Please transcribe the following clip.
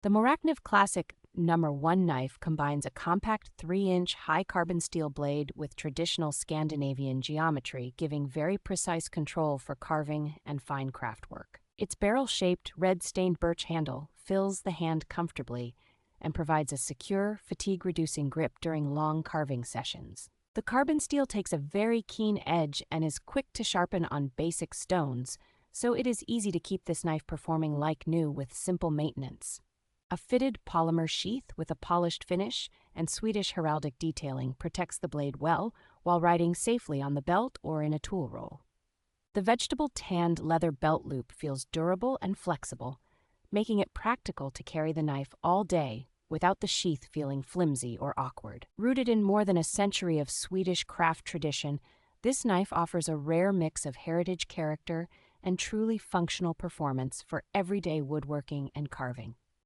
The Morakniv Classic No. knife combines a compact 3-inch high carbon steel blade with traditional Scandinavian geometry, giving very precise control for carving and fine craft work. Its barrel-shaped, red-stained birch handle fills the hand comfortably and provides a secure, fatigue-reducing grip during long carving sessions. The carbon steel takes a very keen edge and is quick to sharpen on basic stones, so it is easy to keep this knife performing like new with simple maintenance. A fitted polymer sheath with a polished finish and Swedish heraldic detailing protects the blade well while riding safely on the belt or in a tool roll. The vegetable tanned leather belt loop feels durable and flexible, making it practical to carry the knife all day without the sheath feeling flimsy or awkward. Rooted in more than a century of Swedish craft tradition, this knife offers a rare mix of heritage character and truly functional performance for everyday woodworking and carving.